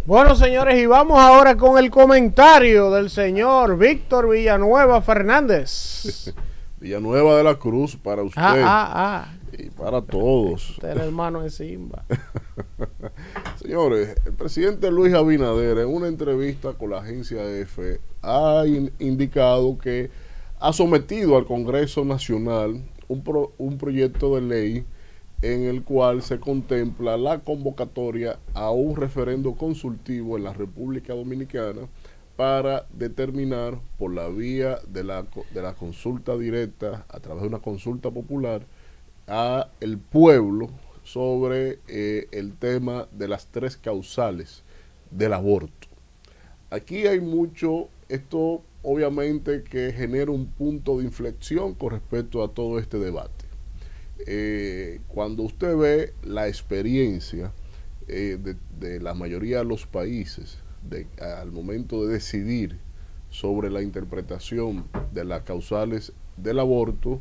Bueno, señores, y vamos ahora con el comentario del señor Víctor Villanueva Fernández. Villanueva de la Cruz para usted Ah. y para todos. Usted es el hermano de Simba. Señores, el presidente Luis Abinader en una entrevista con la agencia EFE ha indicado que ha sometido al Congreso Nacional un proyecto de ley en el cual se contempla la convocatoria a un referendo consultivo en la República Dominicana para determinar por la vía de la consulta directa, a través de una consulta popular, a el pueblo sobre el tema de las tres causales del aborto. Aquí hay mucho, esto obviamente que genera un punto de inflexión con respecto a todo este debate. Cuando usted ve la experiencia de la mayoría de los países al momento de decidir sobre la interpretación de las causales del aborto,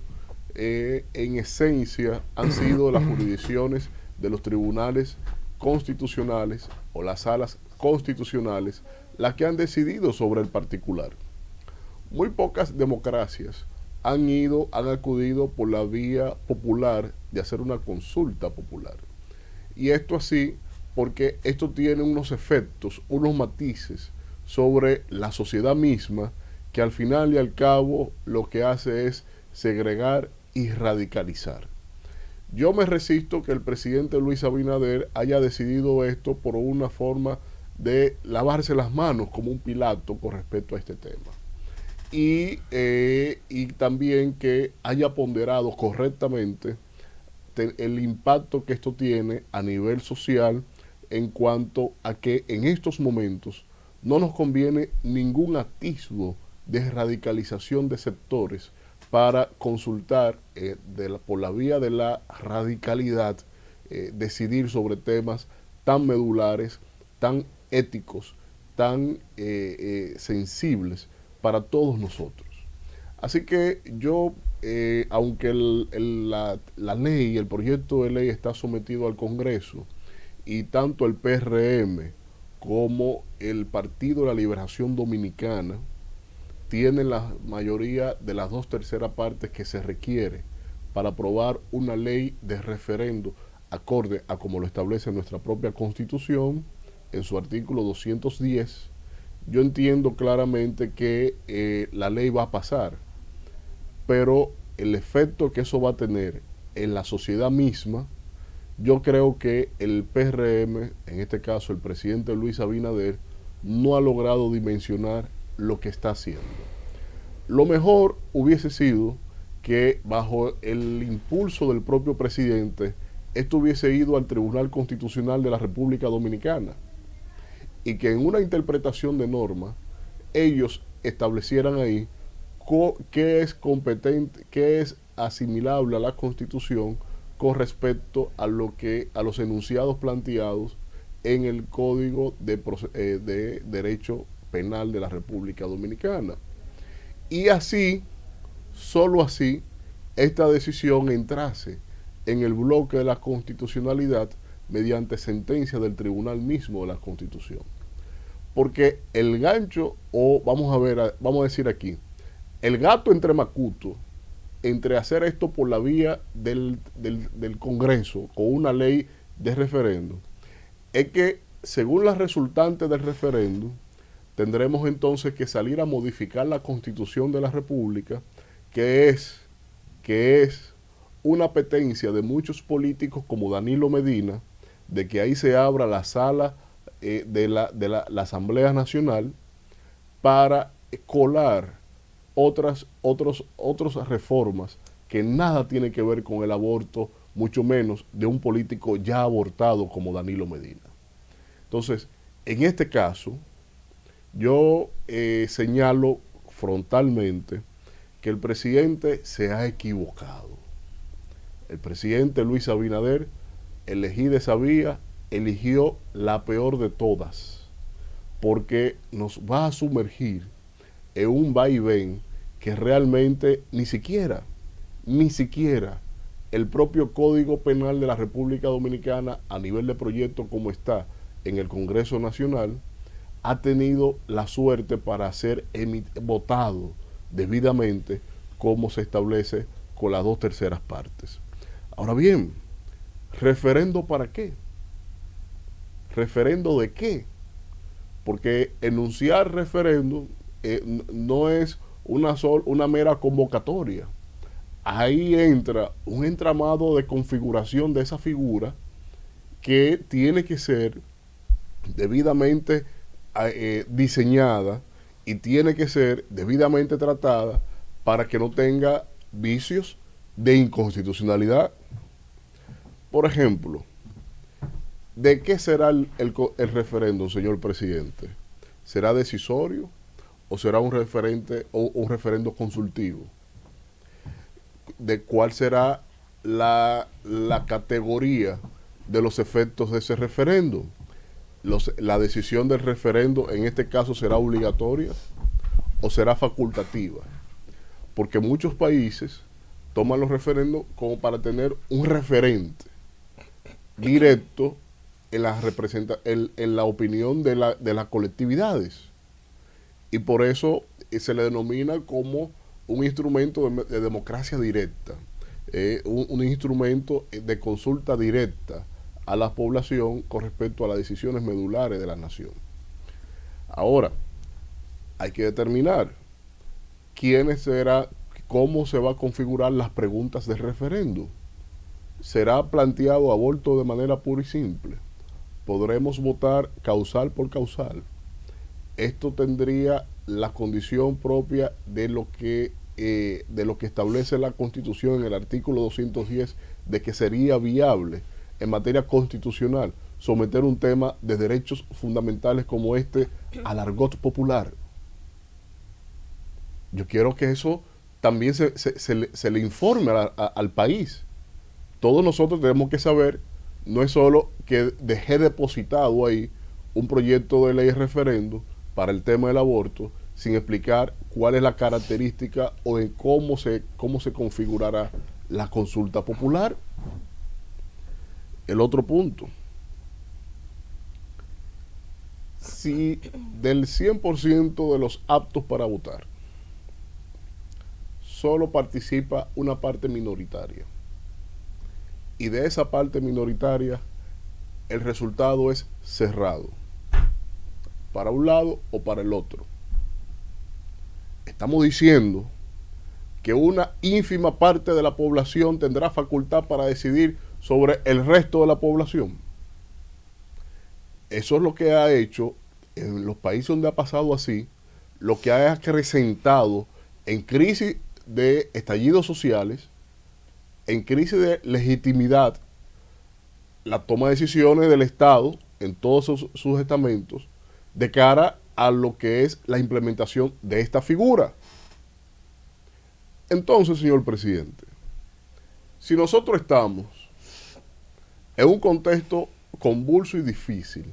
en esencia han sido las jurisdicciones de los tribunales constitucionales o las salas constitucionales las que han decidido sobre el particular. Muy pocas democracias han acudido por la vía popular de hacer una consulta popular. Y esto así porque esto tiene unos efectos, unos matices sobre la sociedad misma, que al final y al cabo lo que hace es segregar y radicalizar. Yo me resisto que el presidente Luis Abinader haya decidido esto por una forma de lavarse las manos como un Pilato con respecto a este tema. Y también que haya ponderado correctamente el impacto que esto tiene a nivel social en cuanto a que en estos momentos no nos conviene ningún atisbo de radicalización de sectores para consultar por la vía de la radicalidad, decidir sobre temas tan medulares, tan éticos, tan sensibles para todos nosotros. Así que yo, aunque la ley, el proyecto de ley está sometido al Congreso, y tanto el PRM como el Partido de la Liberación Dominicana tienen la mayoría de las 2/3 partes que se requiere para aprobar una ley de referendo acorde a como lo establece nuestra propia Constitución en su artículo 210. Yo entiendo claramente que la ley va a pasar, pero el efecto que eso va a tener en la sociedad misma, yo creo que el PRM, en este caso el presidente Luis Abinader, no ha logrado dimensionar lo que está haciendo. Lo mejor hubiese sido que bajo el impulso del propio presidente, esto hubiese ido al Tribunal Constitucional de la República Dominicana y que en una interpretación de norma ellos establecieran ahí qué es competente, qué es asimilable a la Constitución con respecto a los enunciados planteados en el Código de Derecho Penal de la República Dominicana. Y así, solo así, esta decisión entrase en el bloque de la constitucionalidad mediante sentencia del tribunal mismo de la Constitución. Porque el gancho, o vamos a decir aquí, el gato entre macuto, entre hacer esto por la vía del Congreso con una ley de referendo, es que según las resultantes del referendo, tendremos entonces que salir a modificar la Constitución de la República, que es una apetencia de muchos políticos como Danilo Medina, de que ahí se abra la sala de la Asamblea Nacional para colar otras reformas que nada tienen que ver con el aborto, mucho menos de un político ya abortado como Danilo Medina. Entonces, en este caso, yo señalo frontalmente que el presidente se ha equivocado. El presidente Luis Abinader, elegida esa vía, eligió la peor de todas, porque nos va a sumergir en un vaivén que realmente ni siquiera el propio Código Penal de la República Dominicana a nivel de proyecto como está en el Congreso Nacional ha tenido la suerte para ser votado debidamente como se establece con las 2/3 partes. Ahora bien, ¿referendo para qué? ¿Referendo de qué? Porque enunciar referéndum no es una mera convocatoria. Ahí entra un entramado de configuración de esa figura que tiene que ser debidamente diseñada y tiene que ser debidamente tratada para que no tenga vicios de inconstitucionalidad. Por ejemplo, ¿de qué será el referéndum, señor presidente? ¿Será decisorio o será un referendo consultivo? ¿De cuál será la categoría de los efectos de ese referéndum? ¿La decisión del referendo en este caso será obligatoria o será facultativa? Porque muchos países toman los referendos como para tener un referente directo en la opinión de las colectividades, y por eso se le denomina como un instrumento de democracia directa, un instrumento de consulta directa a la población con respecto a las decisiones medulares de la nación. Ahora, hay que determinar cómo se va a configurar las preguntas del referéndum. ¿Será planteado aborto de manera pura y simple? ¿Podremos votar causal por causal? Esto tendría la condición propia de lo que establece la Constitución en el artículo 210, de que sería viable en materia constitucional someter un tema de derechos fundamentales como este al argot popular. Yo quiero que eso también se le informe al país. Todos nosotros tenemos que saber, no es solo que dejé depositado ahí un proyecto de ley de referendo para el tema del aborto, sin explicar cuál es la característica o en cómo se configurará la consulta popular. El otro punto: si del 100% de los aptos para votar solo participa una parte minoritaria, y de esa parte minoritaria el resultado es cerrado, para un lado o para el otro, estamos diciendo que una ínfima parte de la población tendrá facultad para decidir sobre el resto de la población. Eso es lo que ha hecho en los países donde ha pasado así, lo que ha acrecentado en crisis de estallidos sociales, en crisis de legitimidad, la toma de decisiones del Estado en todos sus estamentos de cara a lo que es la implementación de esta figura. Entonces, señor presidente, si nosotros estamos en un contexto convulso y difícil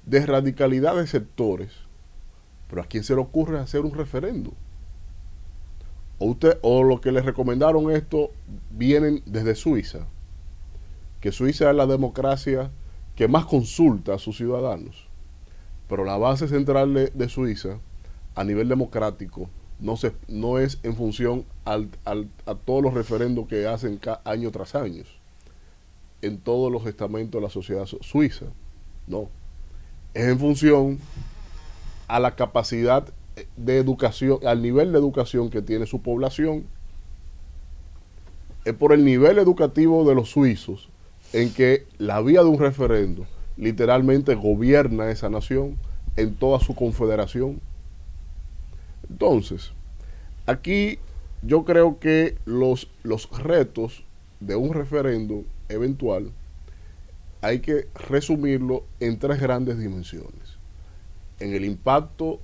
de radicalidad de sectores, pero ¿a quién se le ocurre hacer un referéndum? O lo que les recomendaron esto vienen desde Suiza, que Suiza es la democracia que más consulta a sus ciudadanos, pero la base central de Suiza a nivel democrático no es en función a todos los referendos que hacen año tras año en todos los estamentos de la sociedad suiza. No, es en función a la capacidad de educación, al nivel de educación que tiene su población. Es por el nivel educativo de los suizos en que la vía de un referendo literalmente gobierna esa nación en toda su confederación. Entonces, aquí yo creo que los retos de un referendo eventual hay que resumirlo en 3 grandes dimensiones: en el impacto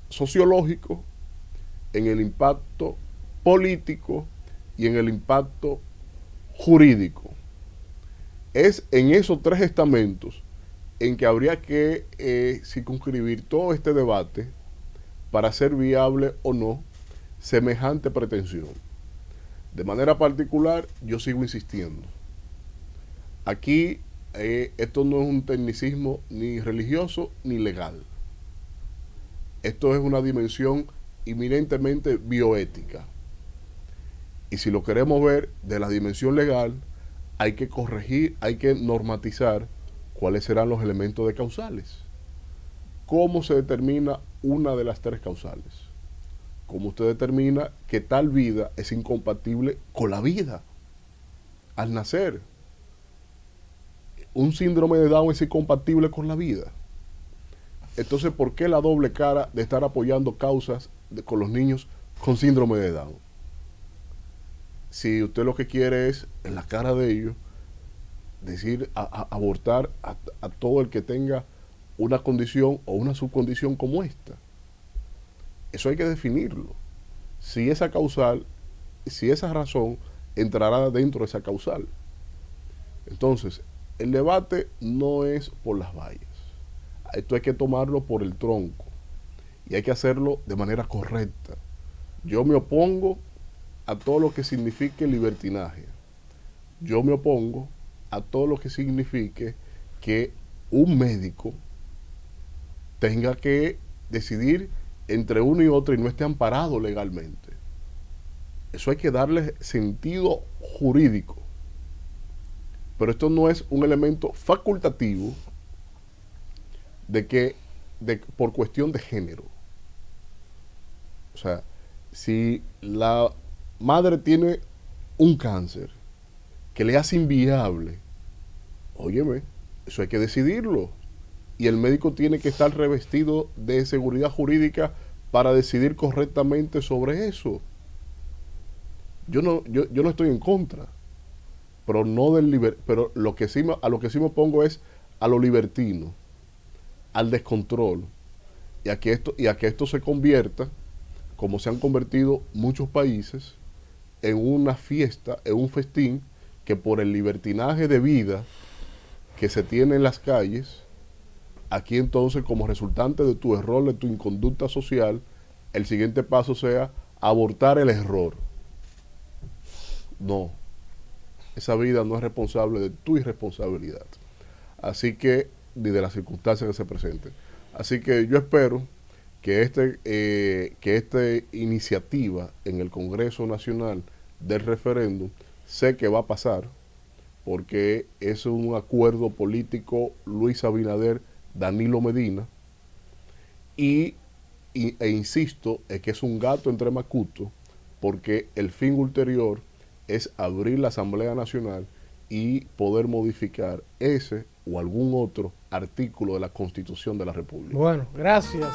sociológico, en el impacto político y en el impacto jurídico. Es en esos 3 estamentos en que habría que circunscribir todo este debate para hacer viable o no semejante pretensión. De manera particular, yo sigo insistiendo. Aquí esto no es un tecnicismo ni religioso ni legal. Esto es una dimensión eminentemente bioética. Y si lo queremos ver de la dimensión legal, hay que corregir, hay que normatizar cuáles serán los elementos de causales. ¿Cómo se determina una de las tres causales? ¿Cómo usted determina que tal vida es incompatible con la vida al nacer? Un síndrome de Down es incompatible con la vida. Entonces, ¿por qué la doble cara de estar apoyando causas con los niños con síndrome de Down? Si usted lo que quiere es, en la cara de ellos, decir, abortar a todo el que tenga una condición o una subcondición como esta. Eso hay que definirlo. Si esa causal, si esa razón entrará dentro de esa causal. Entonces, el debate no es por las vallas. Esto hay que tomarlo por el tronco. Y hay que hacerlo de manera correcta. Yo me opongo a todo lo que signifique libertinaje. Yo me opongo a todo lo que signifique que un médico tenga que decidir entre uno y otro y no esté amparado legalmente. Eso hay que darle sentido jurídico. Pero esto no es un elemento facultativo por cuestión de género. O sea, si la madre tiene un cáncer que le hace inviable, óyeme, eso hay que decidirlo. Y el médico tiene que estar revestido de seguridad jurídica para decidir correctamente sobre eso. Yo no estoy en contra, pero no pero a lo que sí me opongo es a lo libertino, al descontrol, y a que esto se convierta, como se han convertido muchos países, en una fiesta, en un festín, que por el libertinaje de vida que se tiene en las calles, aquí entonces, como resultante de tu error, de tu inconducta social, el siguiente paso sea abortar el error. No, esa vida no es responsable de tu irresponsabilidad. Así que, ni de las circunstancias que se presenten. Así que yo espero que esta iniciativa en el Congreso Nacional del referéndum, sé que va a pasar, porque es un acuerdo político Luis Abinader, Danilo Medina, e insisto, es que es un gato entre macutos, porque el fin ulterior es abrir la Asamblea Nacional y poder modificar ese o algún otro artículo de la Constitución de la República. Bueno, gracias.